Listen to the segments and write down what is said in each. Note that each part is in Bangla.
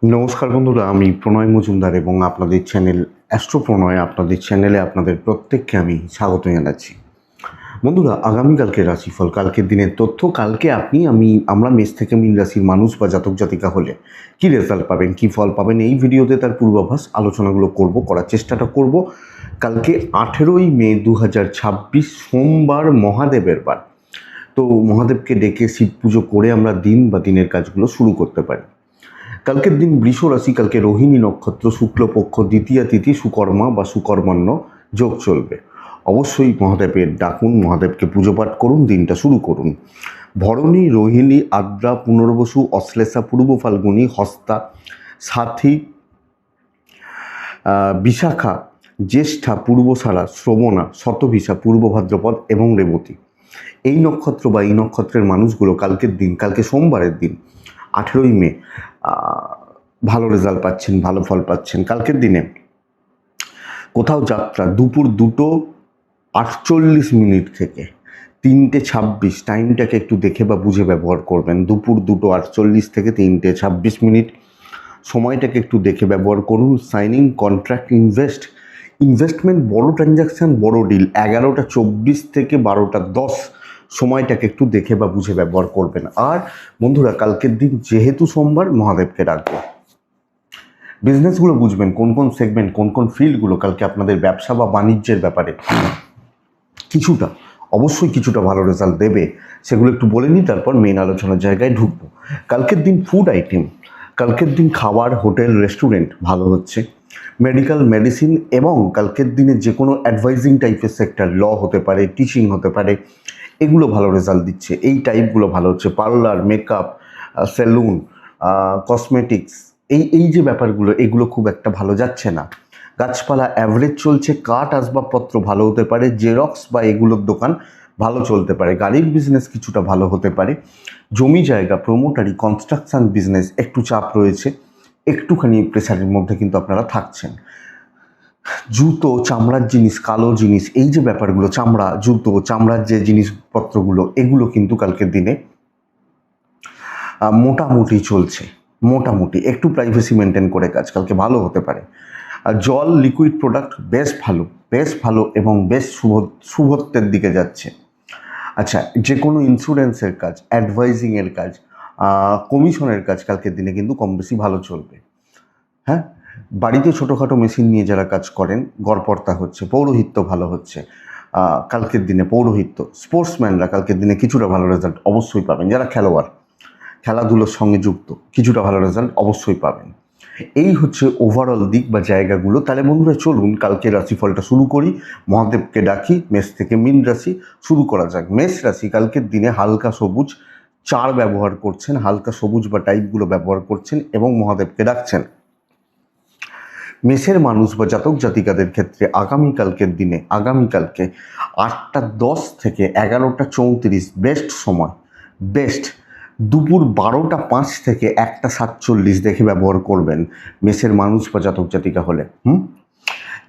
নমস্কার বন্ধুরা, আমি প্রণয় মজুমদার এবং আপনাদের চ্যানেল অ্যাস্ট্রো প্রণয় আপনাদের চ্যানেলে আপনাদের প্রত্যেককে আমি স্বাগত জানাচ্ছি। বন্ধুরা, আগামীকালকে রাশিফল, কালকের দিনের তথ্য, কালকে আমরা মেষ থেকে মীন রাশির মানুষ বা জাতক জাতিকা হলে কী রেজাল্ট পাবেন, কী ফল পাবেন, এই ভিডিওতে তার পূর্বাভাস আলোচনাগুলো করার চেষ্টাটা করব। কালকে 18ই মে 2026 সোমবার, মহাদেবের বার। তো মহাদেবকে ডেকে শিব পুজো করে আমরা দিনের কাজগুলো শুরু করতে পারি। কালকের দিন বৃষ রাশি, কালকে রোহিণী নক্ষত্র, শুক্লপক্ষ, দ্বিতীয়া তিথি, সুকর্মা বা সুকর্মান্য যোগ চলবে। অবশ্যই মহাদেবের ডাকুন, মহাদেবকে পুজো পাঠ করুন, দিনটা শুরু করুন। ভরণী, রোহিণী, আদ্রা, পুনর্বসু, অশ্লেষা, পূর্ব ফাল্গুনী, হস্তা, সাথী, বিশাখা, জ্যেষ্ঠা, পূর্বসারা, শ্রবণা, শতভিষা, পূর্ব ভাদ্রপদ এবং রেবতী, এই নক্ষত্র বা এই নক্ষত্রের মানুষগুলো কালকের দিন, কালকে সোমবারের দিন 18ই মে ভালো রেজাল্ট পাচ্ছেন, ভালো ফল পাচ্ছেন। কালকের দিনে কোথাও যাত্রা দুপুর 2:48 থেকে 3:26, টাইমটাকে একটু দেখে বা বুঝে ব্যবহার করবেন। দুপুর 2:48 থেকে 3:26, সময়টাকে একটু দেখে ব্যবহার করুন। সাইনিং, কন্ট্রাক্ট, ইনভেস্টমেন্ট, বড় ট্রানজাকশান, বড় ডিল 11:24 থেকে 12:10, সময়টাকে একটু দেখে বা বুঝে ব্যবহার করবেন। আর বন্ধুরা, কালকের দিন যেহেতু সোমবার, মহাদেবকে ডাকবো। বিজনেসগুলো বুঝবেন, কোন কোন সেগমেন্ট, কোন কোন ফিল্ডগুলো কালকে আপনাদের ব্যবসা বা বাণিজ্যের ব্যাপারে অবশ্যই কিছুটা ভালো রেজাল্ট দেবে, সেগুলো একটু বলে নিই, তারপর মেইন আলোচনার জায়গায় ঢুকবো। কালকের দিন ফুড আইটেম, কালকের দিন খাবার, হোটেল, রেস্টুরেন্ট ভালো হচ্ছে। মেডিকেল, মেডিসিন এবং কালকের দিনে যে কোনো অ্যাডভাইজিং টাইপের সেক্টর, ল হতে পারে, টিচিং হতে পারে, এগুলো ভালো রেজাল্ট দিচ্ছে। এই টাইপগুলো ভালো হচ্ছে। পার্লার, মেকআপ, সেলুন, কসমেটিক্স, এই যে ব্যাপারগুলো, এগুলো খুব একটা ভালো যাচ্ছে না। গাছপালা অ্যাভারেজ চলছে। কাঠ আসবাবপত্র ভালো হতে পারে। জেরক্স বা এগুলোর দোকান ভালো চলতে পারে। গাড়ির বিজনেস কিছুটা ভালো হতে পারে। জমি জায়গা, প্রমোটারি, কনস্ট্রাকশন বিজনেস একটু চাপ রয়েছে, একটুখানি প্রেসারের মধ্যে কিন্তু আপনারা থাকছেন। জুতো, চামড়ার জিনিস, কালো জিনিস, এই যে ব্যাপারগুলো, চামড়া, জুতো, চামড়ার যে জিনিসপত্রগুলো, এগুলো কিন্তু কালকের দিনে মোটামুটি চলছে। মোটামুটি একটু প্রাইভেসি মেনটেন করে কাজ কালকে ভালো হতে পারে। আর জল, লিকুইড প্রোডাক্ট বেশ ভালো এবং বেশ শুভত্বের দিকে যাচ্ছে। আচ্ছা, যে কোনো ইন্স্যুরেন্সের কাজ, অ্যাডভাইজিংয়ের কাজ, কমিশনের কাজ কালকের দিনে কিন্তু কম বেশি ভালো চলবে। হ্যাঁ, বাড়িতে ছোটোখাটো মেশিন নিয়ে যারা কাজ করেন, গড়পড়তা হচ্ছে। পৌরোহিত্য ভালো হচ্ছে কালকের দিনে। পৌরোহিত্য, স্পোর্টসম্যানরা কালকের দিনে কিছুটা ভালো রেজাল্ট অবশ্যই পাবেন। যারা খেলোয়াড়, খেলাধুলোর সঙ্গে যুক্ত, কিছুটা ভালো রেজাল্ট অবশ্যই পাবেন। এই হচ্ছে ওভারঅল দিক বা জায়গাগুলো। তাহলে বন্ধুরা, চলুন কালকে রাশিফলটা শুরু করি। মহাদেবকে ডাকি, মেষ থেকে মীন রাশি শুরু করা যাক। মেষ রাশি, কালকের দিনে হালকা সবুজ চার ব্যবহার করছেন, হালকা সবুজ বা টাইপগুলো ব্যবহার করছেন এবং মহাদেবকে ডাকছেন। মেষের মানুষ বা জাতক জাতিকাদের ক্ষেত্রে আগামীকালকে 8:10 থেকে 11:34 বেস্ট সময়। দুপুর 12:05 থেকে 1:47 দেখে ব্যবহার করবেন মেষের মানুষ বা জাতক জাতিকা হলে।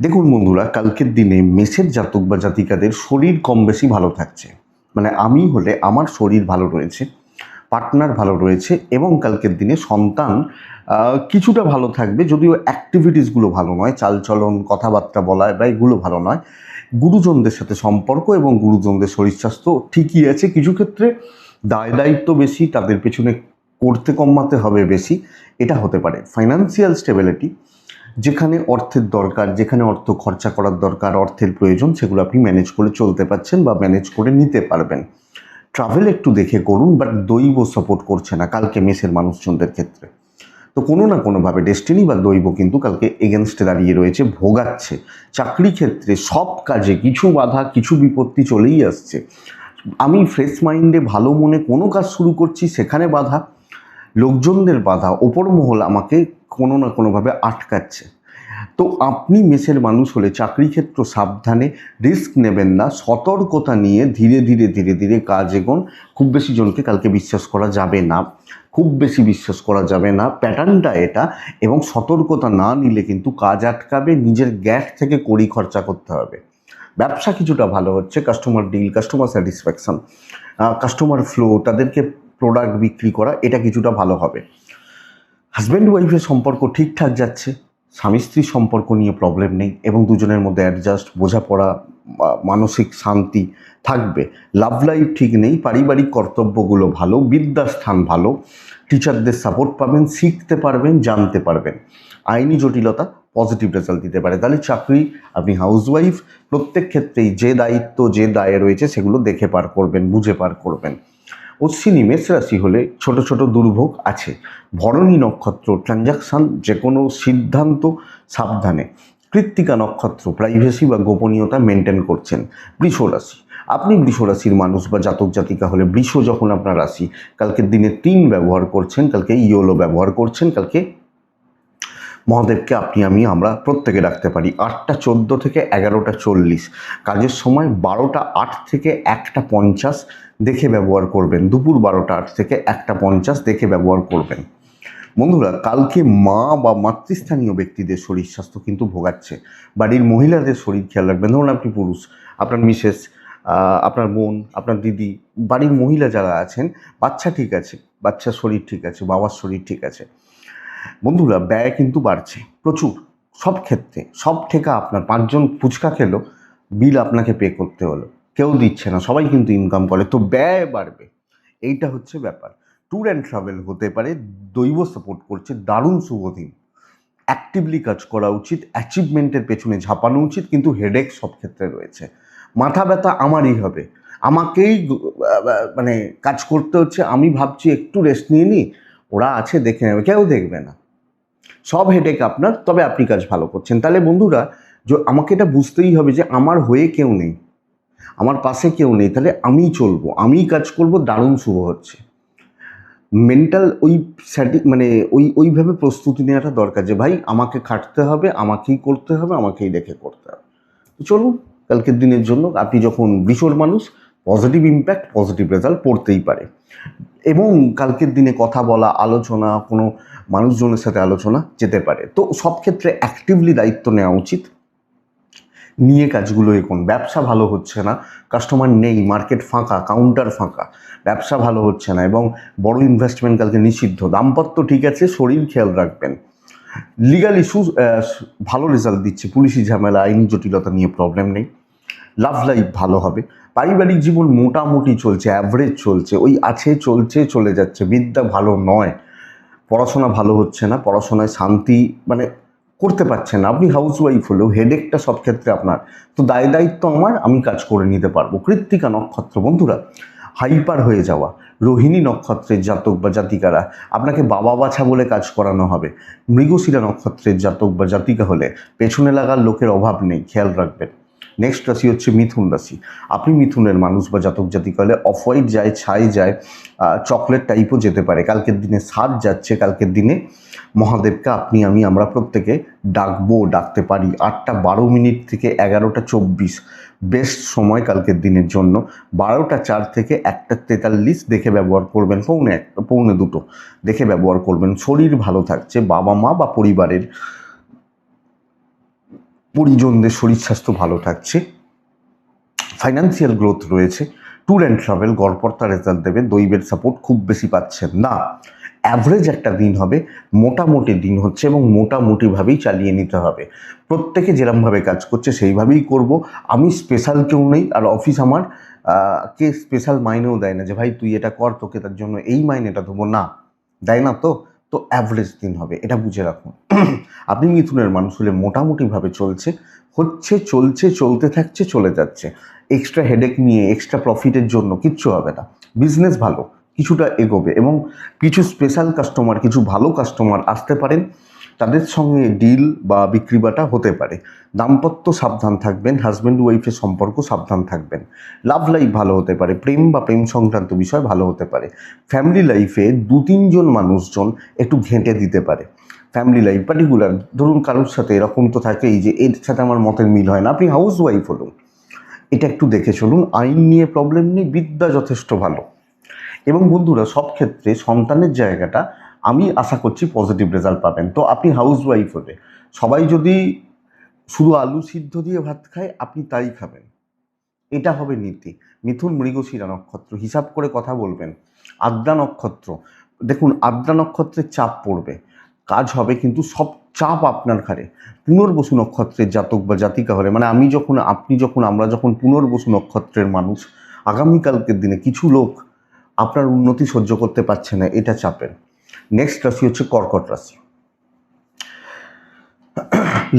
দেখুন বন্ধুরা, কালকের দিনে মেষের জাতক বা জাতিকাদের শরীর কম বেশি ভালো থাকছে। মানে আমি হলে আমার শরীর ভালো রয়েছে, পার্টনার ভালো রয়েছে এবং কালকের দিনে সন্তান কিছুটা ভালো থাকবে, যদিও অ্যাক্টিভিটিসগুলো ভালো নয়, চালচলন, কথাবার্তা বলা বা এগুলো ভালো নয়। গুরুজনদের সাথে সম্পর্ক এবং গুরুজনদের শরীর স্বাস্থ্য ঠিকই আছে। কিছু ক্ষেত্রে দায় দায়িত্ব বেশি, তাদের পেছনে করতে কমাতে হবে বেশি, এটা হতে পারে। ফাইন্যান্সিয়াল স্টেবিলিটি, যেখানে অর্থের দরকার, যেখানে অর্থ খরচা করার দরকার, অর্থের প্রয়োজন, সেগুলো আপনি ম্যানেজ করে চলতে পারছেন বা ম্যানেজ করে নিতে পারবেন। ট্রাভেল একটু দেখে করুন, বাট দৈব সাপোর্ট করছে না কালকে মেষের মানুষজনদের ক্ষেত্রে। তো কোনো না কোনোভাবে ডেস্টিনি বা দৈব কিন্তু কালকে এগেনস্টে দাঁড়িয়ে রয়েছে, ভোগাচ্ছে। চাকরি ক্ষেত্রে সব কাজে কিছু বাধা, কিছু বিপত্তি চলেই আসছে। আমি ফ্রেশ মাইন্ডে ভালো মনে কোনো কাজ শুরু করছি, সেখানে বাধা, লোকজনদের বাধা, ওপর মহল আমাকে কোনো না কোনোভাবে আটকাচ্ছে। তো আপনি মেষের মানুষ হলে চাকরি ক্ষেত্র সাবধানে, রিস্ক নেবেন না, সতর্কতা নিয়ে ধীরে ধীরে কাজ এগোন। খুব বেশি জনকে কালকে বিশ্বাস করা যাবে না, প্যাটার্নটা এটা। এবং সতর্কতা না নিলে কিন্তু কাজ আটকাবে, নিজের গ্যাস থেকে কড়ি খরচা করতে হবে। ব্যবসা কিছুটা ভালো হচ্ছে। Customer deal, customer satisfaction, customer flow, তাদেরকে প্রোডাক্ট বিক্রি করা, এটা কিছুটা ভালো হবে। হাজব্যান্ড ওয়াইফের সম্পর্ক ঠিকঠাক যাচ্ছে, স্বামী স্ত্রীর সম্পর্ক নিয়ে প্রবলেম নেই এবং দুজনের মধ্যে অ্যাডজাস্ট, বোঝাপড়া, মানসিক শান্তি থাকবে। লাভ লাইফ ঠিক নেই, পারিবারিক কর্তব্যগুলো ভালো, বিদ্যাস্থান ভালো, টিচারদের সাপোর্ট পাবেন, শিখতে পারবেন, জানতে পারবেন। আইনি জটিলতা পজিটিভ রেজাল্ট দিতে পারে। তাহলে চাকরি, আপনি হাউসওয়াইফ, প্রত্যেক ক্ষেত্রেই যে দায়িত্ব যে দায়ে রয়েছে সেগুলো দেখে পার করবেন, বুঝে পার করবেন। অশ্বিনী মেষ রাশি হলে ছোট ছোট দুর্ভোগ আছে। ভরণী নক্ষত্র ট্রানজাকশান, যে কোনো সিদ্ধান্ত সাবধানে। কৃত্তিকা নক্ষত্র প্রাইভেসি বা গোপনীয়তা মেনটেন করছেন। বৃষ রাশি, আপনি বৃষ রাশির মানুষ বা জাতক জাতিকা হলে, বৃষ যখন আপনার রাশি, কালকের দিনে 3 ব্যবহার করছেন, কালকে ইয়োলো ব্যবহার করছেন, কালকে মহাদেবকে আপনি আমি আমরা প্রত্যেকে রাখতে পারি। 8টা 14 থেকে 11টা 40, কাজের সময় 12টা 8 থেকে 1টা 50 দেখে ব্যবহার করবেন। দুপুর 12টা 8 থেকে 1টা 50 দেখে ব্যবহার করবেন। বন্ধুরা, কালকে মা বা মাতৃস্থানীয় ব্যক্তিদের শরীর স্বাস্থ্য কিন্তু ভোগাচ্ছে। বাড়ির মহিলাদের শরীর খেয়াল রাখবেন। ধরুন আপনি পুরুষ, আপনার মিসেস, আপনার বোন, আপনার দিদি, বাড়ির মহিলা যারা আছেন, বাচ্চা ঠিক আছে, বাচ্চার শরীর ঠিক আছে, বাবার শরীর ঠিক আছে। বন্ধুরা, ব্যয় কিন্তু বাড়ছে প্রচুর, সব ক্ষেত্রে। সব ঠেকা আপনার, 5 জন ফুচকা খেলো, বিল আপনাকে পে করতে হলো, কেউ দিচ্ছে না, সবাই কিন্তু ইনকাম করে, তো ব্যয় বাড়বে। এইটা হচ্ছে ব্যাপার। ট্যুর অ্যান্ড ট্রাভেল হতে পারে, দৈব সাপোর্ট করছে, দারুণ শুভ দিন। অ্যাক্টিভলি কাজ করা উচিত, অ্যাচিভমেন্টের পেছনে ঝাঁপানো উচিত, কিন্তু হেডেক সব ক্ষেত্রে রয়েছে। মাথা ব্যথা আমারই হবে, আমাকেই মানে কাজ করতে হচ্ছে। আমি ভাবছি একটু রেস্ট নিয়ে নিই, ওরা আছে দেখে নেবে, কেউ দেখবে না। সব হেডেক আপনার, তবে আপনি কাজ ভালো করছেন। তাহলে বন্ধুরা, আমাকে এটা বুঝতেই হবে যে আমার হয়ে কেউ নেই, আমার পাশে কেউ নেই, তাহলে আমিই চলবো, আমিই কাজ করব, দারুণ শুভ হচ্ছে। মেন্টাল ওই মানে ওইভাবে প্রস্তুতি নেওয়াটা দরকার যে ভাই আমাকে খাটতে হবে, আমাকেই করতে হবে, আমাকেই দেখে করতে হবে। তো চলুন, কালকের দিনের জন্য আপনি যখন বিশোর মানুষ, পজিটিভ ইম্প্যাক্ট, পজিটিভ রেজাল্ট পড়তেই পারে। এবং কালকের দিনে কথা বলা, আলোচনা, কোনো মানুষজনের সাথে আলোচনা যেতে পারে। তো সব ক্ষেত্রে অ্যাক্টিভলি দায়িত্ব নেওয়া উচিত, নিয়ে কাজগুলো এগোন। ব্যবসা ভালো হচ্ছে না, কাস্টমার নেই, মার্কেট ফাঁকা, কাউন্টার ফাঁকা, ব্যবসা ভালো হচ্ছে না এবং বড় ইনভেস্টমেন্ট কালকে নিষিদ্ধ। দাম্পত্য ঠিক আছে, শরীর খেয়াল রাখবেন। লিগাল ইস্যুস ভালো রেজাল্ট দিচ্ছে, পুলিশি ঝামেলা, আইনি জটিলতা নিয়ে প্রবলেম নেই। লাভ লাইফ ভালো হবে। পারিবারিক জীবন মোটামুটি চলছে, অ্যাভারেজ চলছে, ওই আছে, চলছে, চলে যাচ্ছে। বিদ্যা ভালো নয়, পড়াশোনা ভালো হচ্ছে না, পড়াশোনায় শান্তি মানে করতে পারছেন না। আপনি হাউসওয়াইফ হলেও হেডেকটা সব ক্ষেত্রে আপনার, তো দায়িত্ব আমার, আমি কাজ করে নিতে পারবো। কৃত্তিকা নক্ষত্র বন্ধুরা, হাইপার হয়ে যাওয়া। রোহিণী নক্ষত্রের জাতক বা জাতিকারা, আপনাকে বাবা বাছা বলে কাজ করানো হবে। মৃগশিরা নক্ষত্রের জাতক বা জাতিকা হলে পেছনে লাগার লোকের অভাব নেই, খেয়াল রাখবেন। নেক্সট রাশি হচ্ছে মিথুন রাশি। আপনি মিথুনের মানুষ বা জাতক জাতিকা হলে অফ হোয়াইট যায়, ছাই যায়, চকলেট টাইপও যেতে পারে। কালকের দিনে সাজ যাচ্ছে, কালকের দিনে মহাদেবকে আপনি আমি আমরা প্রত্যেকে ডাকতে পারি। 8টা 12 মিনিট থেকে 11টা 24 বেস্ট সময় কালকের দিনের জন্য। 12টা 4 থেকে 1টা 43 দেখে ব্যবহার করবেন, পৌনে 2টো দেখে ব্যবহার করবেন। শরীর ভালো থাকছে, বাবা মা বা পরিজনদের শরীর স্বাস্থ্য ভালো থাকছে। ফাইন্যান্সিয়াল গ্রোথ রয়েছে। ট্যুর অ্যান্ড ট্রাভেল গড়পড়তা রেজাল্ট দেবে, দৈবের সাপোর্ট খুব বেশি পাচ্ছেন না। অ্যাভারেজ একটা দিন হবে, মোটামুটি দিন হচ্ছে এবং মোটামুটিভাবেই চালিয়ে নিতে হবে। প্রত্যেকে যেরমভাবে কাজ করছে সেইভাবেই করব। আমি স্পেশাল কেউ নেই, আর অফিস আমার কে স্পেশাল মাইনেও দেয় না যে ভাই তুই এটা কর, তোকে তার জন্য এই মাইনেটা দেবো, না, দেয় না। তো অ্যাভারেজ দিন হবে, এটা বুঝে রাখুন। আপনি মিথুনের মানুষ হলে মোটামুটিভাবে চলছে, চলতে থাকছে, চলে যাচ্ছে। এক্সট্রা হেডেক নিয়ে এক্সট্রা প্রফিটের জন্য কিচ্ছু হবে না। বিজনেস ভালো, কিছুটা এগোবে এবং কিছু স্পেশাল কাস্টমার, কিছু ভালো কাস্টমার আসতে পারেন, তাদের সঙ্গে ডিল বা বিক্রি বাটা হতে পারে। দাম্পত্য সাবধান থাকবেন, হাজব্যান্ড ওয়াইফের সম্পর্ক সাবধান থাকবেন। লাভ লাইফ ভালো হতে পারে, প্রেম বা প্রেম সংক্রান্ত বিষয় ভালো হতে পারে। ফ্যামিলি লাইফে 2-3 জন মানুষজন একটু ঘেঁটে দিতে পারে। ফ্যামিলি লাইফ পার্টিকুলার, ধরুন কারোর সাথে এরকম তো থাকেই যে এর সাথে আমার মতের মিল হয় না, আপনি হাউস ওয়াইফ হলুন, এটা একটু দেখে চলুন। আইন নিয়ে প্রবলেম নেই, বিদ্যা যথেষ্ট ভালো। এবং বন্ধুরা, সব ক্ষেত্রে সন্তানের জায়গাটা আমি আশা করছি পজিটিভ রেজাল্ট পাবেন। তো আপনি হাউস ওয়াইফ হলে, সবাই যদি শুধু আলু সিদ্ধ দিয়ে ভাত খায়, আপনি তাই খাবেন, এটা হবে নীতি। মিথুন মৃগশিরা নক্ষত্র, হিসাব করে কথা বলবেন। আদ্রা নক্ষত্র, দেখুন আদ্রা নক্ষত্রের চাপ পড়বে, কাজ হবে, কিন্তু সব চাপ আপনার ঘাড়ে। পুনর্বসু নক্ষত্রের জাতক বা জাতিকা হলে, মানে আমি যখন, আপনি যখন, আমরা যখন পুনর্বসু নক্ষত্রের মানুষ, আগামীকালকের দিনে কিছু লোক আপনার উন্নতি সহ্য করতে পারছে না, এটা চাপের। নেক্সট রাশি হচ্ছে কর্কট রাশি।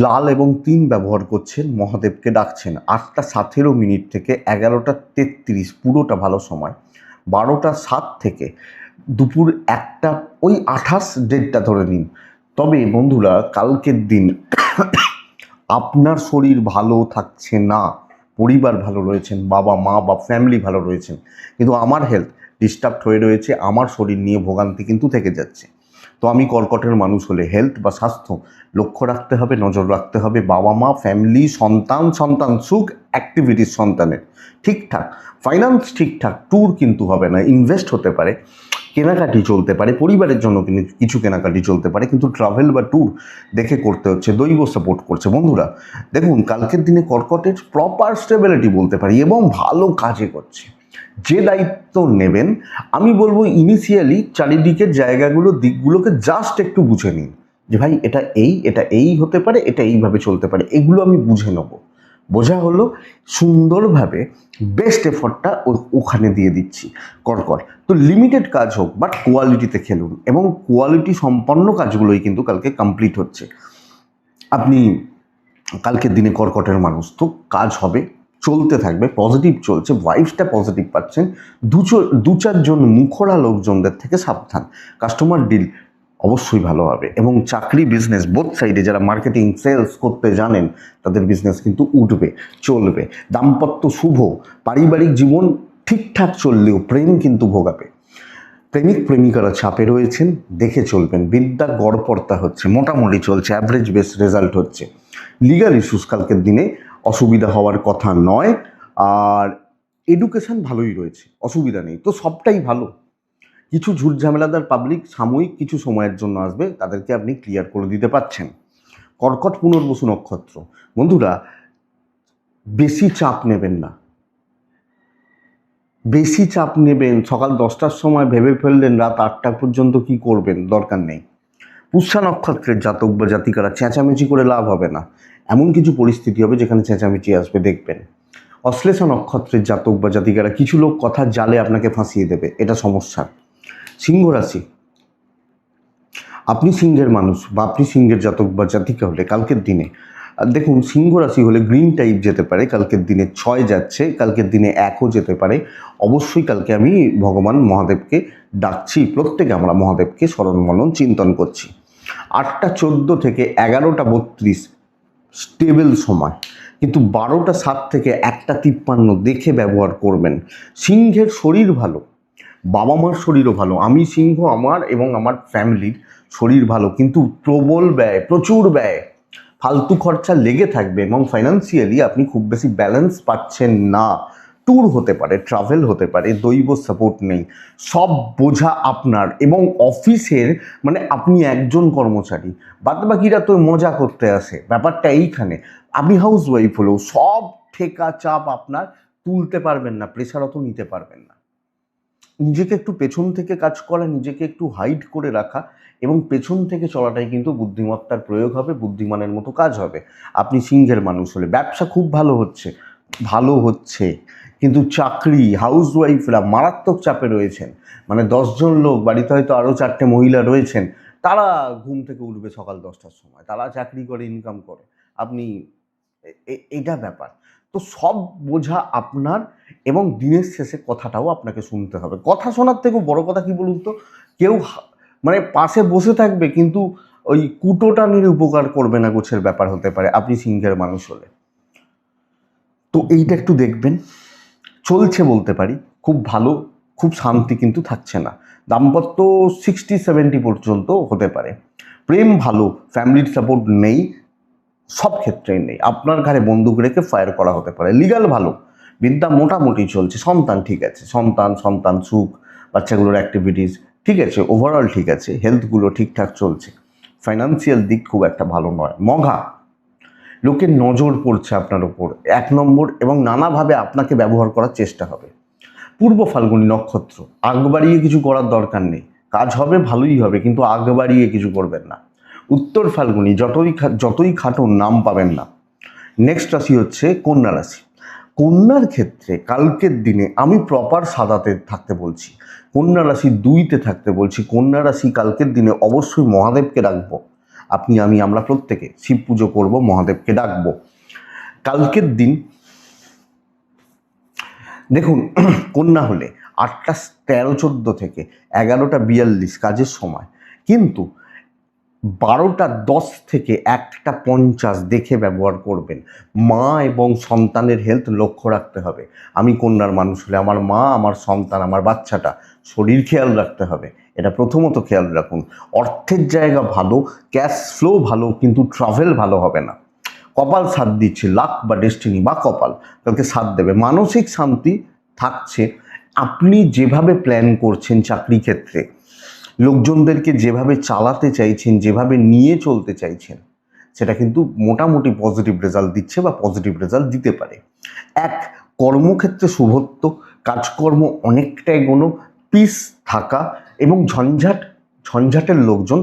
লাল এবং 3 ব্যবহার করছেন, মহাদেবকে ডাকছেন। 8:17 থেকে 11:33 পুরোটা ভালো সময়। 12:07 থেকে দুপুর 1টা, ওই 28 ডেটটা ধরে নিন। তবে বন্ধুরা, কালকের দিন আপনার শরীর ভালো থাকছে না, পরিবার ভালো রয়েছেন, বাবা মা বা ফ্যামিলি ভালো রয়েছেন, কিন্তু আমার হেলথ ডিস্টার্ব হয়ে রয়েছে, আমার শরীর নিয়ে ভোগান্তি কিন্তু থেকে যাচ্ছে। তো আমি কর্কটের মানুষ হলে হেলথ বা স্বাস্থ্য লক্ষ্য রাখতে হবে, নজর রাখতে হবে। বাবা মা, ফ্যামিলি, সন্তান, সন্তান সুখ, অ্যাক্টিভিটিস সন্তানের ঠিকঠাক, ফাইন্যান্স ঠিকঠাক, ট্যুর কিন্তু হবে না, ইনভেস্ট হতে পারে, কেনাকাটি চলতে পারে, পরিবারের জন্য কিছু কেনাকাটি চলতে পারে, কিন্তু ট্রাভেল বা ট্যুর দেখে করতে হচ্ছে। দৈব সাপোর্ট করছে। বন্ধুরা দেখুন, কালকের দিনে কর্কটের প্রপার স্টেবিলিটি বলতে পারি এবং ভালো কাজে করছে। যে দায়িত্ব নেবেন, আমি বলবো ইনিশিয়ালি চারিদিকের জায়গাগুলো, দিকগুলোকে জাস্ট একটু বুঝে নিন যে ভাই এটা এই হতে পারে, এটা এইভাবে চলতে পারে, এগুলো আমি বুঝে নেব। বোঝা হলো, সুন্দরভাবে বেস্ট এফর্টটা ওখানে দিয়ে দিচ্ছি। কর্কট তো লিমিটেড কাজ হোক, বাট কোয়ালিটিতে খেলুন, এবং কোয়ালিটি সম্পন্ন কাজগুলোই কিন্তু কালকে কমপ্লিট হচ্ছে। আপনি কালকের দিনে কর্কটের মানুষ, তো কাজ হবে, চলতে থাকবে, পজিটিভ চলছে, ভাইবসটা পজিটিভ পাচ্ছেন। দু চারজন মুখরা লোকজনদের থেকে সাবধান। কাস্টমার ডিল অবশ্যই ভালো হবে, এবং চাকরি, বিজনেস, বোথ সাইডে যারা মার্কেটিং, সেলস করতে জানেন, তাদের বিজনেস কিন্তু উঠবে, চলবে। দাম্পত্য শুভ, পারিবারিক জীবন ঠিকঠাক চললেও প্রেম কিন্তু ভোগাবে। প্রেমিক প্রেমিকারা চাপে রয়েছেন, দেখে চলবেন। বিদ্যা গড়পড়তা হচ্ছে, মোটামুটি চলছে, অ্যাভারেজ বেস রেজাল্ট হচ্ছে। লিগাল ইস্যুস কালকের দিনে অসুবিধা হওয়ার কথা নয়। আর এডুকেশন ভালোই রয়েছে, অসুবিধা নেই, তো সবটাই ভালো। কিছু ঝুট ঝামেলাদার পাবলিক সাময়িক কিছু সময়ের জন্য আসবে, তাদেরকে আপনি ক্লিয়ার করে দিতে পারছেন। কর্কট পুনর্বসু নক্ষত্র। বন্ধুরা, বেশি চাপ নেবেন না, বেশি চাপ নেবেন, সকাল 10টার সময় ভেবে ফেললেন রাত 8টা পর্যন্ত কি করবেন, দরকার নেই। পুষ্যা নক্ষত্রের জাতক বা জাতিকারা চেঁচামেচি করে লাভ হবে না, এমন কিছু পরিস্থিতি হবে যেখানে চেঁচামেচি আসবে, দেখবেন। অশ্লেষা নক্ষত্রের জাতক বা জাতিকারা, কিছু লোক কথার জালে আপনাকে ফাঁসিয়ে দেবে, এটা সমস্যা। সিংহ রাশি, আপনি সিংহের মানুষ বা আপনি সিংহের জাতক বা জাতিকা হলে কালকের দিনে দেখুন, সিংহ রাশি হলে গ্রিন টাইপ যেতে পারে, কালকের দিনে 6 যাচ্ছে, কালকের দিনে 1ও যেতে পারে। অবশ্যই কালকে আমি ভগবান মহাদেবকে ডাকছি, প্রত্যেকে আমরা মহাদেবকে স্মরণ মনন চিন্তন করছি। 8:14 থেকে 11:32 স্টেবল সময়, কিন্তু 12:07 থেকে 1:53 দেখে ব্যবহার করবেন। সিংহের শরীর ভালো, বাবা মার শরীরও ভালো, আমি সিংহ, আমার এবং আমার ফ্যামিলির শরীর ভালো, কিন্তু প্রবল ব্যয়, প্রচুর ব্যয়, ফালতু খরচা লেগে থাকবে, এবং ফাইন্যান্সিয়ালি আপনি খুব বেশি ব্যালেন্স পাচ্ছেন না। ট্যুর হতে পারে, ট্রাভেল হতে পারে, দৈব সাপোর্ট নেই, সব বোঝা আপনার। এবং অফিসের, মানে আপনি একজন কর্মচারী, বাদবাকিরা তো মজা করতে আসে, ব্যাপারটা এইখানে। আপনি হাউস ওয়াইফ হলেও সব ঠেকা চাপ আপনার, তুলতে পারবেন না, প্রেশার অত নিতে পারবেন না। নিজেকে একটু পেছন থেকে কাজ করা, নিজেকে একটু হাইড করে রাখা এবং পেছন থেকে চলাটাই কিন্তু বুদ্ধিমত্তার প্রয়োগ হবে, বুদ্ধিমানের মতো কাজ হবে। আপনি সিংহের মানুষ হলে ব্যবসা খুব ভালো হচ্ছে, ভালো হচ্ছে, কিন্তু চাকরি, হাউস ওয়াইফরা মারাত্মক চাপে রয়েছেন। মানে 10জন লোক বাড়িতে, হয়তো আরও 4টে মহিলা রয়েছেন, তারা ঘুম থেকে উঠবে সকাল 10টার সময়, তারা চাকরি করে, ইনকাম করে, আপনি এটা ব্যাপার। তো সব বোঝা আপনার, এবং দিনের শেষে কথাটাও আপনাকে শুনতে হবে। কথা শোনার থেকেও বড় কথা কি বলুন তো, কেউ মানে পাশে বসে থাকবে, কিন্তু ওই কুটোটা নিয়ে উপকার করবে না, গোছের ব্যাপার হতে পারে আপনি সিংহের মানুষ হলে। তো এইটা একটু দেখবেন। চলছে বলতে পারি, খুব ভালো, খুব শান্তি কিন্তু থাকছে না। দাম্পত্য 60-70 পর্যন্ত হতে পারে। প্রেম ভালো, ফ্যামিলির সাপোর্ট নেই, সব ক্ষেত্রেই নেই, আপনার ঘাড়ে বন্দুক রেখে ফায়ার করা হতে পারে। লিগাল ভালো, বিদ্যা মোটামুটি চলছে, সন্তান ঠিক আছে, সন্তান সুখ, বাচ্চাগুলোর অ্যাক্টিভিটিস ঠিক আছে, ওভারঅল ঠিক আছে, হেলথগুলো ঠিকঠাক চলছে। ফাইন্যান্সিয়াল দিক খুব একটা ভালো নয়। মঘা, লোকের নজর পড়ছে আপনার ওপর 1 নম্বর, এবং নানাভাবে আপনাকে ব্যবহার করার চেষ্টা হবে। পূর্ব ফাল্গুনী নক্ষত্র, আগ বাড়িয়ে কিছু করার দরকার নেই, কাজ হবে, ভালোই হবে, কিন্তু আগ বাড়িয়ে কিছু করবেন না। উত্তর ফাল্গুনি যতই খাটুন নাম পাবেন না। নেক্সট রাশি হচ্ছে কন্যা রাশি। কন্যার ক্ষেত্রে কালকের দিনে আমি প্রপার সাদাতে থাকতে বলছি, কন্যা রাশি 2তে থাকতে বলছি। কন্যা রাশি কালকের দিনে অবশ্যই মহাদেবকে ডাকবো, আপনি আমি আমরা প্রত্যেকে শিব পুজো করবো, মহাদেবকে ডাকবো কালকের দিন। দেখুন কন্যা হলে 8টা 13-14 থেকে 11টা 42 কাজের সময়, কিন্তু 12টা 10 থেকে 1টা 50 দেখে ব্যবহার করবেন। মা এবং সন্তানের হেলথ লক্ষ্য রাখতে হবে। আমি কন্যার মানুষ হলে আমার মা, আমার সন্তান, আমার বাচ্চাটা শরীর খেয়াল রাখতে হবে, এটা প্রথমত খেয়াল রাখুন। অর্থের জায়গা ভালো, ক্যাশ ফ্লো ভালো, কিন্তু ট্রাভেল ভালো হবে না। কপাল সাথ দিচ্ছে, লাক বা ডেস্টিনি বা কপাল কালকে সাথ দেবে। মানসিক শান্তি থাকছে। আপনি যেভাবে প্ল্যান করছেন চাকরি ক্ষেত্রে, লোকজনদেরকে যেভাবে চালাতে চাইছেন, যেভাবে নিয়ে চলতে চাইছেন, সেটা কিন্তু মোটামুটি পজিটিভ রেজাল্ট দিচ্ছে বা পজিটিভ রেজাল্ট দিতে পারে। এক, কর্মক্ষেত্রে শুভত্ব, কাজকর্ম অনেকটাই কোনো পিস থাকা এবং ঝঞ্ঝাটের লোকজন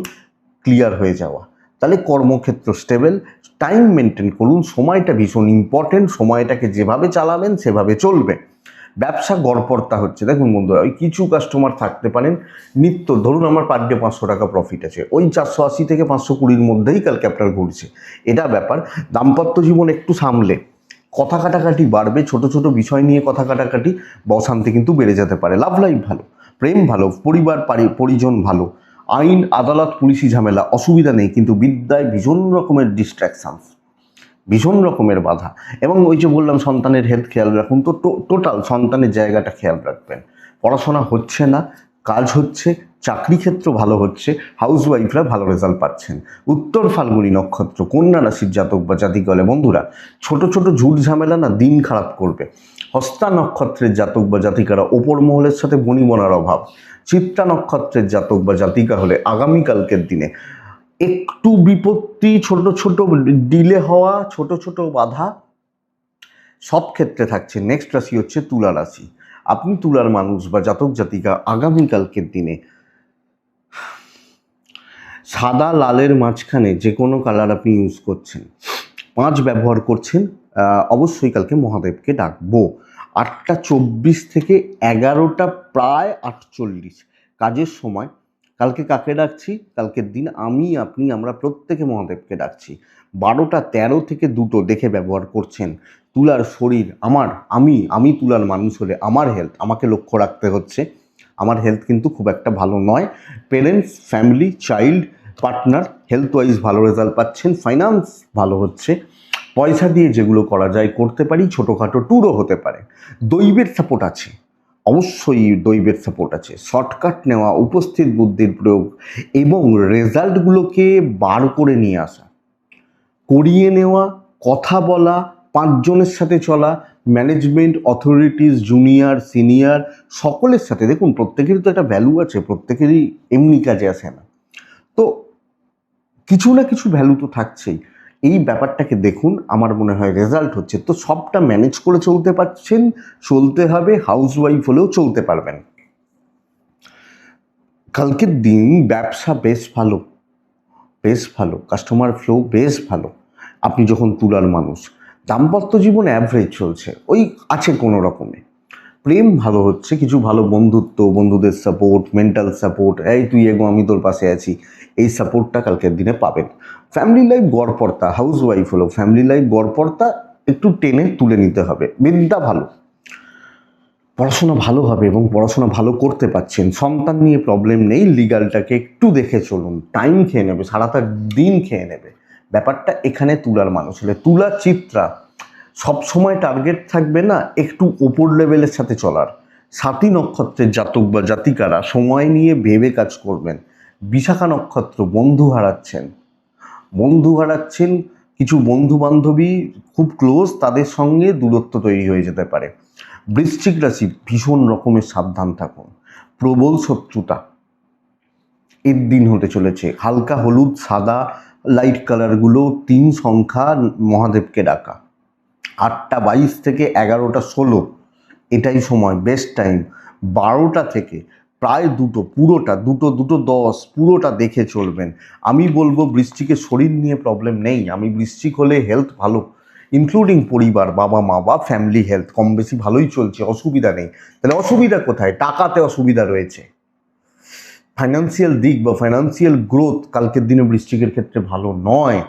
ক্লিয়ার হয়ে যাওয়া। তাহলে কর্মক্ষেত্র স্টেবল। টাইম মেনটেন করুন, সময়টা ভীষণ ইম্পর্টেন্ট, সময়টাকে যেভাবে চালাবেন সেভাবে চলবে। ব্যবসা গড়পড়তা হচ্ছে। দেখুন বন্ধুরা, ওই কিছু কাস্টমার থাকতে পারেন নিত্য, ধরুন আমার পার ডে 500 টাকা প্রফিট আছে, ওই 480 থেকে 520-র মধ্যেই কালকে আপনার ঘুরছে, এটা ব্যাপার। দাম্পত্য জীবন একটু সামলে, কথা কাটাকাটি বাড়বে, ছোট ছোট বিষয় নিয়ে কথা কাটাকাটি বা অশান্তি কিন্তু বেড়ে যেতে পারে। লাভ লাইফ ভালো, প্রেম ভালো, পরিবার পরিজন ভালো, আইন আদালত পুলিশি ঝামেলা অসুবিধা নেই, কিন্তু বিদ্যায় ভীষণ রকমের ডিস্ট্র্যাকশনস, ভীষণ রকমের বাধা। এবং ওই যে বললাম সন্তানের হেলথ খেয়াল রাখুন, তো টোটাল সন্তানের জায়গাটা খেয়াল রাখবেন। পড়াশোনা হচ্ছে না, কাজ হচ্ছে, চাকরি ক্ষেত্র ভালো হচ্ছে, হাউস ওয়াইফরা ভালো রেজাল্ট পাচ্ছেন। উত্তর ফাল্গুনী নক্ষত্র কন্যা রাশির জাতক বা জাতিকা হলে বন্ধুরা ছোট ছোট ঝুট ঝামেলা না দিন খারাপ করবে। হস্তা নক্ষত্রের জাতক বা জাতিকারা ওপর মহলের সাথে বনিবনার অভাব। চিত্রা নক্ষত্রের জাতক বা জাতিকা হলে আগামীকালকের দিনে একটু বিপত্তি, ছোট ছোট ডিলে হওয়া, ছোট ছোট বাধা সব ক্ষেত্রে থাকছে। নেক্সট রাশি হচ্ছে তুলা রাশি। আপনি তুলার মানুষ বা জাতক জাতিকা আগামীকালকের দিনে সাদা লালের মাঝখানে যে কোনো কালার আপনি ইউজ করছেন, 5 ব্যবহার করছেন, অবশ্যই কালকে মহাদেবকে ডাকবো। 8টা 24 থেকে 11টা প্রায় 48 কাজের সময় কালকে কাকে ডাকছি? কালকের দিন আমি আপনি আমরা প্রত্যেকে মহাদেবকে ডাকছি। 12টা 13 থেকে 2টো দেখে ব্যবহার করছেন। তুলার শরীর আমি তুলার মানুষ হলে আমার হেলথ আমাকে লক্ষ্য রাখতে হচ্ছে। আমার হেলথ কিন্তু খুব একটা ভালো নয়। Parents, family, child, partner health wise ভালো রেজাল্ট পাচ্ছেন। ফাইন্যান্স ভালো হচ্ছে। পয়সা দিয়ে যেগুলো করা যায় করতে পারি, ছোটোখাটো ট্যুরও হতে পারে। দৈবের সাপোর্ট আছে, অবশ্যই দৈবের সাপোর্ট আছে। শর্টকাট নেওয়া, উপস্থিত বুদ্ধির প্রয়োগ এবং রেজাল্টগুলোকে বার করে নিয়ে আসা, করিয়ে নেওয়া, কথা বলা, 5 জনের সাথে চলা, ম্যানেজমেন্ট, অথরিটিস, জুনিয়র, সিনিয়র সকলের সাথে, দেখুন প্রত্যেকেরই তো একটা ভ্যালু আছে, প্রত্যেকেরই এমনি কাজে আসে না, তো কিছু না কিছু ভ্যালু তো থাকছেই। এই ব্যাপারটাকে দেখুন, আমার মনে হয় রেজাল্ট হচ্ছে, তো সবটা ম্যানেজ করে চলতে পারছেন, চলতে হবে। হাউস ওয়াইফ হলেও চলতে পারবেন। কালকের দিন ব্যবসা বেশ ভালো, বেশ ভালো, কাস্টমার ফ্লো বেশ ভালো আপনি যখন তুলার মানুষ। দাম্পত্য জীবন অ্যাভারেজ চলছে, ওই আছে কোনো রকমে। প্রেম ভালো হচ্ছে, কিছু ভালো বন্ধুত্ব, বন্ধুদের সাপোর্ট, মেন্টাল সাপোর্ট, এই তুই এগো আমি তোর পাশে আছি, এই সাপোর্টটা কালকের দিনে পাবেন। ফ্যামিলি লাইফ গড়পড়তা, হাউস ওয়াইফ হলো ফ্যামিলি লাইফ গড়পড়তা, একটু টেনে তুলে নিতে হবে। বিদ্যা ভালো, পড়াশোনা ভালো হবে এবং পড়াশোনা ভালো করতে পারছেন। সন্তান নিয়ে প্রবলেম নেই, লিগালটাকে একটু দেখে চলুন, টাইম খেয়ে নেবে, সারাটা দিন খেয়ে নেবে ব্যাপারটা। এখানে তুলার মানুষ হলে, তুলা চিত্রা সবসময় টার্গেট থাকবে না, একটু ওপর লেভেলের সাথে চলার। 7ই নক্ষত্রের জাতক বা জাতিকারা সময় নিয়ে ভেবে কাজ করবেন। বিশাখা নক্ষত্র বন্ধু হারাচ্ছেন, কিছু বন্ধু বান্ধবী খুব ক্লোজ, তাদের সঙ্গে দূরত্ব তৈরি হয়ে যেতে পারে। বৃশ্চিক রাশি ভীষণ রকমের সাবধান থাকুন, প্রবল শত্রুতা এর দিন হতে চলেছে। হালকা হলুদ, সাদা, লাইট কালারগুলো, 3 সংখ্যা মহাদেবকে ডাকা। 8টা 22 থেকে 11টা 16 এটাই সময়, বেস্ট টাইম। 12টা থেকে প্রায় দুটো, পুরোটা দুটো দুটো 10 পুরোটা দেখে চলবেন। আমি বলবো বৃশ্চিকের শরীর নিয়ে প্রবলেম নেই, আমি বৃশ্চিক হলে হেলথ ভালো, ইনক্লুডিং পরিবার, বাবা মা বা ফ্যামিলি হেলথ কম বেশি ভালোই চলছে, অসুবিধা নেই। তাহলে অসুবিধা কোথায়? টাকাতে অসুবিধা রয়েছে। ফাইন্যান্সিয়াল দিক বা ফাইন্যান্সিয়াল গ্রোথ কালকের দিনে বৃশ্চিকের ক্ষেত্রে ভালো নয়।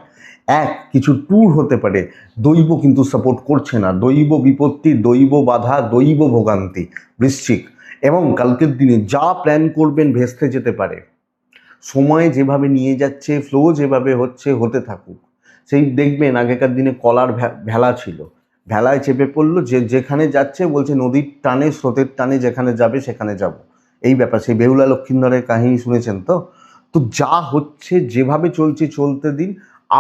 কিছু ট্যুর হতে পারে, দৈব কিন্তু সাপোর্ট করছে না, দৈব বিপত্তি, দৈব বাধা, দৈব ভোগান্তি বৃশ্চিক। এবং কালকের দিনে যা প্ল্যান করবেন ভেস্তে যেতে পারে। সময় যেভাবে নিয়ে যাচ্ছে, ফ্লো যেভাবে হচ্ছে, হতে থাকুক। সেই দেখবেন আগেকার দিনে কলার ভেলা ছিল, ভেলায় চেপে পড়লো, যেখানে যাচ্ছে বলছে নদীর টানে, স্রোতের টানে যেখানে যাবে সেখানে যাব, এই ব্যাপার। সেই বেহুলা লক্ষিন্দরের কাহিনী শুনেছেন তো? তো যা হচ্ছে যেভাবে চলছে চলতে দিন,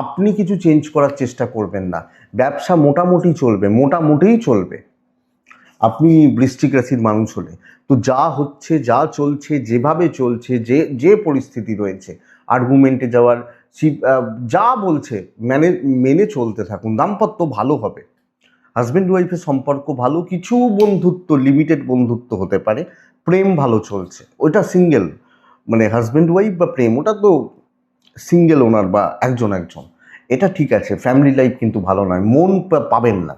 আপনি কিছু চেঞ্জ করার চেষ্টা করবেন না। ব্যবসা মোটামুটি চলবে, মোটামুটিই চলবে আপনি বৃশ্চিক রাশির মানুষ হলে। তো যা হচ্ছে, যা চলছে, যেভাবে চলছে, যে পরিস্থিতি রয়েছে, আর্গুমেন্টে যাওয়ার যা বলছে মেনে চলতে থাকুন। দাম্পত্য ভালো হবে, হাজব্যান্ড ওয়াইফের সম্পর্ক ভালো, কিছু বন্ধুত্ব, লিমিটেড বন্ধুত্ব হতে পারে, প্রেম ভালো চলছে। ওটা সিঙ্গেল, মানে হাজব্যান্ড ওয়াইফ বা প্রেম, ওটা তো সিঙ্গেল ওনার বা একজন, এটা ঠিক আছে। ফ্যামিলি লাইফ কিন্তু ভালো নয়, মন পাবেন না,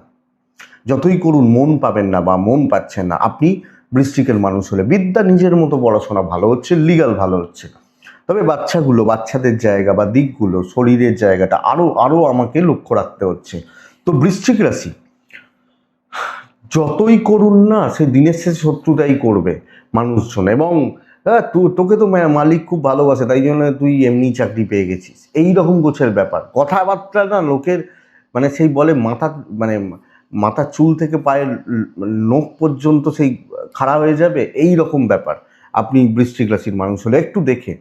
যতই করুন মন পাবেন না বা মন পাচ্ছেন না আপনি বৃশ্চিকের মানুষ হলে। বিদ্যা নিজের মতো পড়াশোনা ভালো হচ্ছে, লিগাল ভালো হচ্ছে, তবে বাচ্চাদের জায়গা বা দিকগুলো, শরীরের জায়গাটা আরও আমাকে লক্ষ্য রাখতে হচ্ছে। তো বৃশ্চিক রাশি যতই করুন না, সে দিনের শেষে শত্রুতাই করবে মানুষজন। এবং তোকে তো মালিক খুব ভালোবাসে, তাই জন্য তুই এমনি চাকরি পেয়ে গেছিস, এই রকম গোছের ব্যাপার। কথাবার্তা না লোকের, মানে সেই বলে মাথার চুল থেকে পায়ের নখ পর্যন্ত সেই খাড়া হয়ে যাবে, এই রকম ব্যাপার। আপনি বৃশ্চিক রাশির মানুষ হলে একটু দেখে।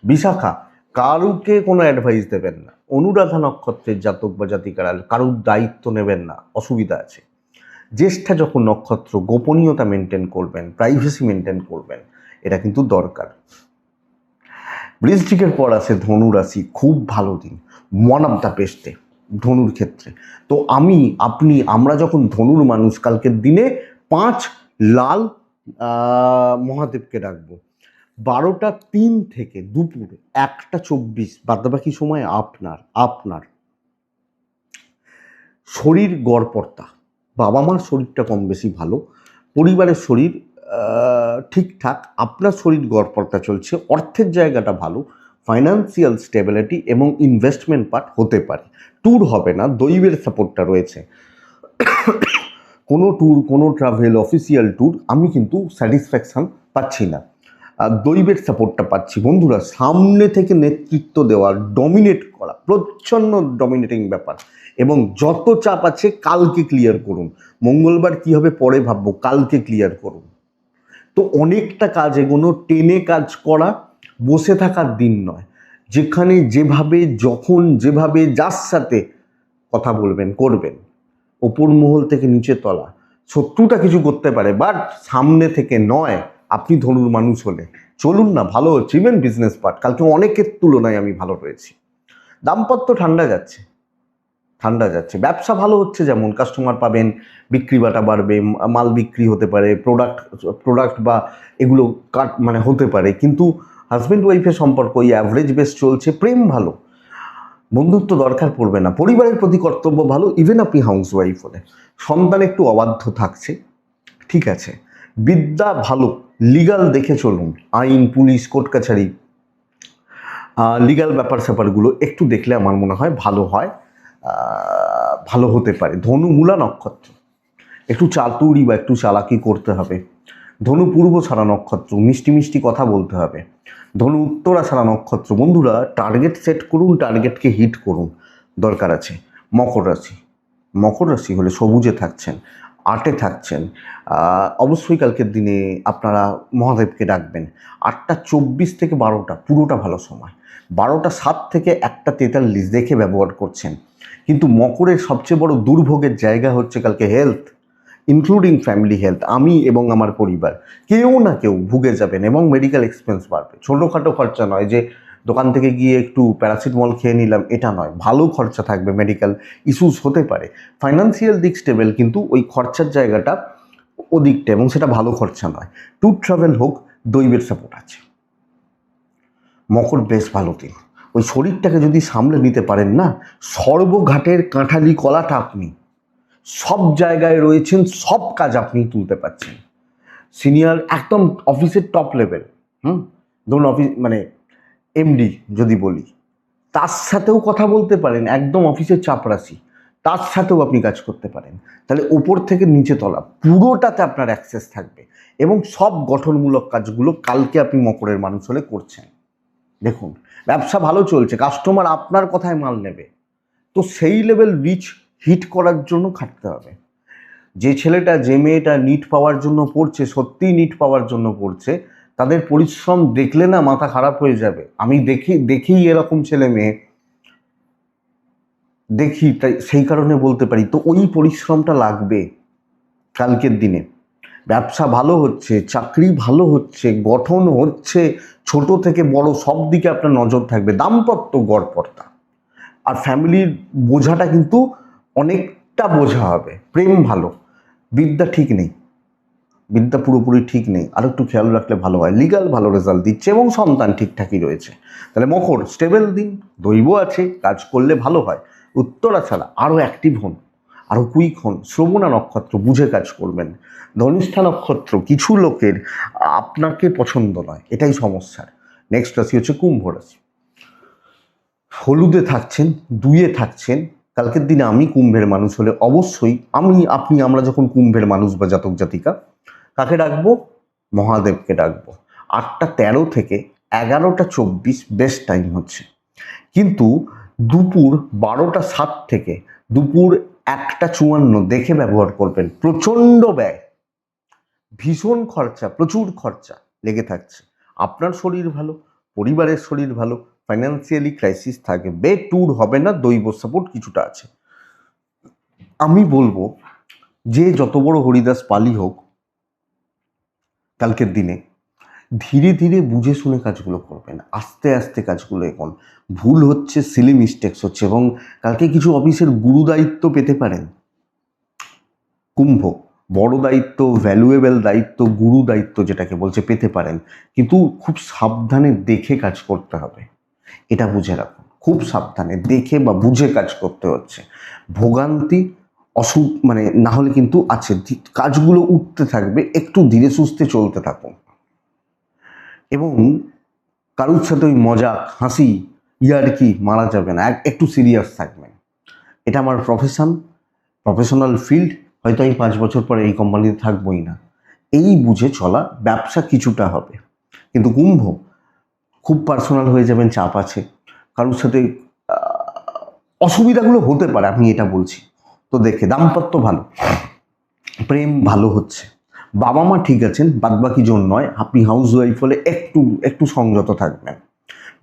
বিশাখা, কারুকে কোনো অ্যাডভাইস দেবেন না। অনুরাধা নক্ষত্রের জাতক বা জাতিকারা কারুর দায়িত্ব নেবেন না, অসুবিধা আছে। জ্যেষ্ঠা যখন নক্ষত্র, গোপনীয়তা মেনটেন করবেন, প্রাইভেসি মেনটেন করবেন, এটা কিন্তু দরকার। বৃশ্চিকের পর আছে ধনু রাশি, খুব ভালো দিন, one of the best day ধনুর ক্ষেত্রে। তো আমরা যখন ধনুর মানুষ, কালকের দিনে 5 লাল মহাদেবকে ডাকবো। 12:03 থেকে দুপুর 1:24 বাদবাকি সময় আপনার শরীর গড়পড়তা, বাবা মার শরীরটা কম বেশি ভালো, পরিবারের শরীর ঠিকঠাক, আপনার শরীর গড়পড়তা চলছে, অর্থের জায়গাটা ভালো, ফাইন্যান্সিয়াল স্টেবিলিটি এবং ইনভেস্টমেন্ট পার্ট হতে পারে। ট্যুর হবে না, দৈবের সাপোর্টটা রয়েছে। কোনো ট্যুর, কোনো ট্রাভেল, অফিসিয়াল ট্যুর আমি কিন্তু স্যাটিসফ্যাকশান পাচ্ছি না, দৈবের সাপোর্টটা পাচ্ছি। বন্ধুরা, সামনে থেকে নেতৃত্ব দেওয়া, ডমিনেট করা, প্রচ্ছন্ন ডমিনেটিং ব্যাপার। এবং যত চাপ আছে কালকে ক্লিয়ার করুন। মঙ্গলবার কী হবে পরে ভাববো, কালকে ক্লিয়ার করুন। তো অনেকটা কাজ এগোনো, টেনে কাজ করা, বসে থাকার দিন নয়। যেখানে যেভাবে, যখন যেভাবে, যার সাথে কথা বলবেন, করবেন, ওপর মহল থেকে নিচে তলা, শত্রুটা কিছু করতে পারে, বাট সামনে থেকে নয়। আপনি ধনুর মানুষ হলে চলুন না, ভালো হচ্ছে। ইভেন বিজনেস পার্ট কালকে অনেকের তুলনায় আমি ভালো রয়েছি। দাম্পত্য ঠান্ডা যাচ্ছে, ব্যবসা ভালো হচ্ছে, যেমন কাস্টমার পাবেন, বিক্রি বাটা বাড়বে, মাল বিক্রি হতে পারে, প্রোডাক্ট বা এগুলো হতে পারে। কিন্তু হাজব্যান্ড ওয়াইফের সম্পর্ক ওই অ্যাভারেজ বেস চলছে। প্রেম ভালো, বন্ধুত্ব দরকার পড়বে না, পরিবারের প্রতি কর্তব্য ভালো। ইভেন আপনি হাউস ওয়াইফ হলে সন্তান একটু অবাধ্য থাকছে, ঠিক আছে। বিদ্যা ভালো, লিগাল দেখে চলুন, আইন, পুলিশ, কোর্ট কাছারি, লিগাল ব্যাপারগুলো একটু দেখলে আমার মনে হয় ভালো হয়, ভালো হতে পারে। ধনু মূলা নক্ষত্র, একটু চাতুরি বা একটু চালাকি করতে হবে। ধনু পূর্ব ছাড়া নক্ষত্র, মিষ্টি মিষ্টি কথা বলতে হবে। ধনু উত্তরা ছাড়া নক্ষত্র, বন্ধুরা টার্গেট সেট করুন, টার্গেটকে হিট করুন, দরকার আছে। মকর রাশি হলে সবুজে থাকছেন, আটে থাকছেন, অবশ্যই কালকের দিনে আপনারা মহাদেবকে ডাকবেন। 8:24 থেকে 12টা পুরোটা ভালো সময়, 12:07 থেকে 1:43 দেখে ব্যবহার করছেন। কিন্তু মকরের সবচেয়ে বড় দুর্ভোগের জায়গা হচ্ছে কালকে হেলথ, ইনক্লুডিং ফ্যামিলি হেলথ। আমি এবং আমার পরিবার কেউ না কেউ ভুগে যাবেন এবং মেডিকেল এক্সপেন্স বাড়বে। ছোটোখাটো খরচা নয় যে দোকান থেকে গিয়ে একটু প্যারাসিটামল খেয়ে নিলাম, এটা নয়, ভালো খরচা থাকবে, মেডিকেল ইস্যুস হতে পারে। ফাইন্যান্সিয়াল দিক স্টেবল, কিন্তু ওই খরচার জায়গাটা ওদিকটা, এবং সেটা ভালো খরচা নয়। ট্যুর ট্রাভেল হোক, দৈবের সাপোর্ট আছে। মকর বেশ ভালো দিন। ওই শরীরটাকে যদি সামলে নিতে পারেন না, সর্বঘাটের কাঁঠালি কলাটা আপনি, সব জায়গায় রয়েছেন, সব কাজ আপনি তুলতে পারছেন। সিনিয়র একদম অফিসের টপ লেভেল, ধরুন অফিস মানে এমডি যদি বলি, তার সাথেও কথা বলতে পারেন, একদম অফিসের চাপরাশি, তার সাথেও আপনি কাজ করতে পারেন। তাহলে ওপর থেকে নিচে তলা পুরোটাতে আপনার অ্যাক্সেস থাকবে, এবং সব গঠনমূলক কাজগুলো কালকে আপনি মকরের মানুষ হলে করছেন। দেখুন, ব্যবসা ভালো চলছে, কাস্টমার আপনার কথায় মাল নেবে, তো সেই লেভেল রিচ হিট করার জন্য খাটতে হবে। যে ছেলেটা যে মেয়েটা নিট পাওয়ার জন্য পড়ছে, সত্যিই নিট পাওয়ার জন্য পড়ছে, তাদের পরিশ্রম দেখলে না মাথা খারাপ হয়ে যাবে। আমি দেখি এরকম ছেলে মেয়ে দেখি, তাই সেই কারণে বলতে পারি, তো ওই পরিশ্রমটা লাগবে কালকের দিনে। ব্যবসা ভালো হচ্ছে, চাকরি ভালো হচ্ছে, গঠন হচ্ছে, ছোট থেকে বড় সব দিকে আপনার নজর থাকবে। দাম্পত্য গড়পড়তা, আর ফ্যামিলির বোঝাটা কিন্তু অনেকটা বোঝা হবে। প্রেম ভালো, বিদ্যা ঠিক নেই, বিদ্যা পুরোপুরি ঠিক নেই, আর একটু খেয়াল রাখলে ভালো হয়। লিগাল ভালো রেজাল্ট দিচ্ছে এবং সন্তান ঠিকঠাকই রয়েছে। তাহলে মকর স্টেবল দিন, দৈব আছে, কাজ করলে ভালো হয়। উত্তরা ছাড়া আরও অ্যাক্টিভ হন, আরও কুইক হন। শ্রবণা নক্ষত্র বুঝে কাজ করবেন। ধনিষ্ঠা নক্ষত্র কিছু লোকের আপনাকে পছন্দ নয়, এটাই সমস্যার। নেক্সট রাশি হচ্ছে কুম্ভ রাশি। হলুদে থাকছেন, দুইয়ে থাকছেন। কালকের দিনে আমি কুম্ভের মানুষ হলে অবশ্যই আমরা যখন কুম্ভের মানুষ বা জাতক জাতিকা, কাকে ডাকবো? মহাদেবকে ডাকবো। 8টা 13 থেকে 11টা 24 বেস্ট টাইম হচ্ছে, কিন্তু দুপুর 12টা 7 থেকে দুপুর 1টা 54 দেখে ব্যবহার করবেন। প্রচণ্ড ব্যয়, ভীষণ খরচা, প্রচুর খরচা লেগে থাকছে। আপনার শরীর ভালো, পরিবারের শরীর ভালো, ফাইন্যান্সিয়ালি ক্রাইসিস থাকবে, ট্যুর হবে না, দৈব সাপোর্ট কিছুটা আছে। আমি বলবো যে যত বড় হরিদাস পালি হোক, কালকের দিনে ধীরে ধীরে বুঝে শুনে কাজগুলো করবেন, আস্তে আস্তে কাজগুলো এখন ভুল হচ্ছে, সিলি মিস্টেক্স হচ্ছে, এবং কালকে কিছু অফিসের গুরু দায়িত্ব পেতে পারেন। কুম্ভ বড় দায়িত্ব, ভ্যালুয়েবল দায়িত্ব, গুরু দায়িত্ব যেটাকে বলছে, পেতে পারেন, কিন্তু খুব সাবধানে দেখে কাজ করতে হবে। এটা বুঝে রাখুন, খুব সাবধানে দেখে বা বুঝে কাজ করতে হচ্ছে। ভোগান্তি মানে না হলে কিন্তু আছে, কাজগুলো উঠতে থাকবে, একটু ধীরে সুস্থে চলতে থাকুন। এবং কারুর সাথে ওই মজাক হাসি ইয়ার্কি মারা যাবে না, একটু সিরিয়াস থাকবেন। এটা আমার প্রফেশনাল ফিল্ড, হয়তো আমি 5 বছর পরে এই কোম্পানিতে থাকবোই না, এই বুঝে চলা। ব্যবসা কিছুটা হবে, কিন্তু কুম্ভ খুব পার্সোনাল হয়ে যাবেন, চাপ আছে, কারোর সাথে অসুবিধাগুলো হতে পারে, আমি এটা বলছি। তো দেখে দাম্পত্য ভালো, প্রেম ভালো হচ্ছে, বাবা মা ঠিক আছেন, বাদবাকি জন নয়। আপনি হাউস ওয়াইফ হলে একটু সংযত থাকবেন।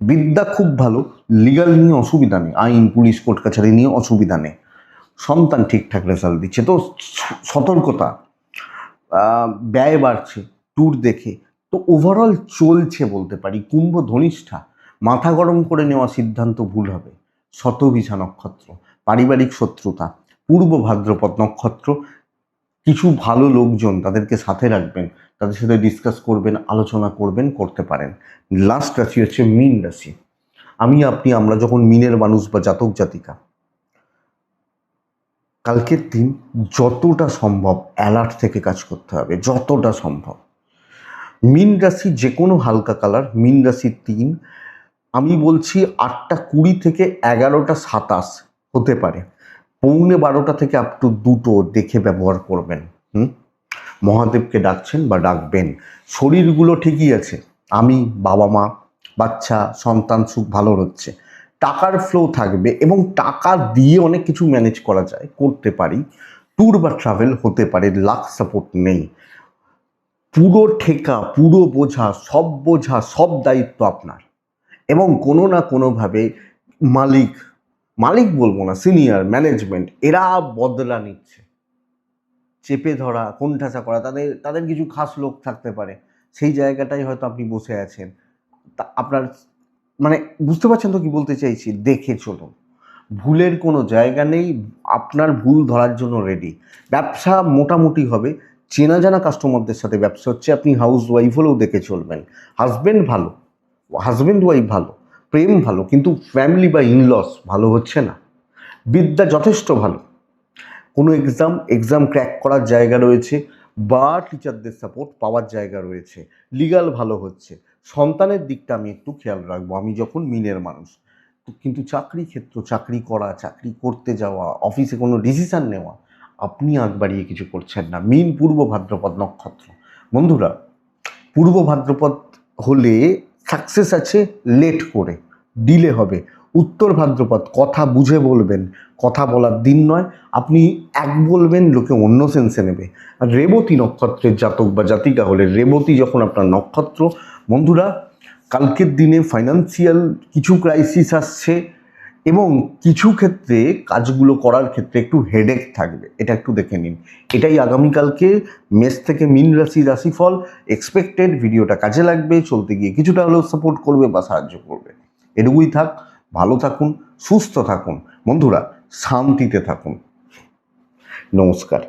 বিদ্যা খুব ভালো, লিগাল নিয়ে অসুবিধা নেই, আইন পুলিশ কোর্ট কাছারি নিয়ে অসুবিধা নেই। সন্তান ঠিকঠাক রেজাল্ট দিচ্ছে, তো সতর্কতা, ব্যয় বাড়ছে, ট্যুর দেখে, তো ওভারঅল চলছে বলতে পারি। কুম্ভ ধনিষ্ঠা, মাথা গরম করে নেওয়া সিদ্ধান্ত ভুল হবে। শতভিষা নক্ষত্র, পারিবারিক শত্রুতা। পূর্ব ভাদ্রপদ নক্ষত্র, কিছু ভালো লোকজন, তাদেরকে সাথে রাখবেন, তাদের সাথে ডিসকাস করবেন, আলোচনা করবেন, করতে পারেন। লাস্ট রাশি হচ্ছে মীন রাশি। আমরা যখন মীনের মানুষ বা জাতক জাতিকা, কালকের দিন যতটা সম্ভব অ্যালার্ট থেকে কাজ করতে হবে, যতটা সম্ভব। মীন রাশি যে কোনো হালকা কালার, মীন রাশি 3, আমি বলছি 8টা 20 থেকে 11টা 27 হতে পারে, 11:45 থেকে আপ টু 2টো দেখে ব্যবহার করবেন। মহাদেবকে ডাকছেন বা ডাকবেন। শরীরগুলো ঠিকই আছে, আমি, বাবা মা, বাচ্চা, সন্তান সুখ ভালো হচ্ছে, টাকার ফ্লো থাকবে, এবং টাকা দিয়ে অনেক কিছু ম্যানেজ করা যায়, করতে পারি। ট্যুর বা ট্রাভেল হতে পারে, লাক সাপোর্ট নেই। পুরো ঠেকা, পুরো বোঝা, সব দায়িত্ব আপনার, এবং কোনো না কোনোভাবে মালিক বলবো না, সিনিয়র ম্যানেজমেন্ট, এরা বদলা নিচ্ছে। চেপে ধরা, কোণঠাসা করা, তাদের কিছু খাস লোক থাকতে পারে, সেই জায়গাটাই হয়তো আপনি বসে আছেন। আপনার মানে বুঝতে পারছেন তো কি বলতে চাইছি? দেখে চলুন, ভুলের কোনো জায়গা নেই, আপনার ভুল ধরার জন্য রেডি। ব্যবসা মোটামুটি হবে, চেনা জানা কাস্টমারদের সাথে ব্যবসা হচ্ছে। আপনি হাউস ওয়াইফ হলেও দেখে চলবেন। হাজব্যান্ড ভালো, হাজব্যান্ড ওয়াইফ ভালো, প্রেম ভালো, কিন্তু ফ্যামিলি বা ইনলস ভালো হচ্ছে না। বিদ্যা যথেষ্ট ভালো, কোনো এক্সাম ক্র্যাক করার জায়গা রয়েছে বা টিচারদের সাপোর্ট পাওয়ার জায়গা রয়েছে। লিগাল ভালো হচ্ছে। সন্তানের দিকটা আমি একটু খেয়াল রাখবো আমি যখন মিনের মানুষ। কিন্তু চাকরি ক্ষেত্র, চাকরি করা, চাকরি করতে যাওয়া, অফিসে কোনো ডিসিশান নেওয়া, আপনি আগ বাড়িয়ে কিছু করছেন না। মিন পূর্ব ভাদ্রপদ নক্ষত্র। বন্ধুরা, পূর্ব ভাদ্রপদ হলে সাকসেস আছে, লেট করে, ডিলে হবে। উত্তর ভাদ্রপদ কথা বুঝে বলবেন, কথা বলার দিন নয়। আপনি এক বলবেন, লোকে অন্য সেন্সে নেবে। আর রেবতী নক্ষত্রের জাতক বা জাতিকা হলে, রেবতী যখন আপনার নক্ষত্র, বন্ধুরা কালকের দিনে ফাইন্যান্সিয়াল কিছু ক্রাইসিস আসছে এবং কিছু ক্ষেত্রে কাজগুলো করার ক্ষেত্রে একটু হেডেক থাকবে, এটা একটু দেখে নিন। এটাই আগামীকালকে মেষ থেকে মীন রাশিফল এক্সপেক্টেড। ভিডিওটা কাজে লাগবে, চলতে গিয়ে কিছুটা হলেও সাপোর্ট করবে বা সাহায্য করবে। এটুকুই থাক। ভালো থাকুন, সুস্থ থাকুন বন্ধুরা, শান্তিতে থাকুন। নমস্কার।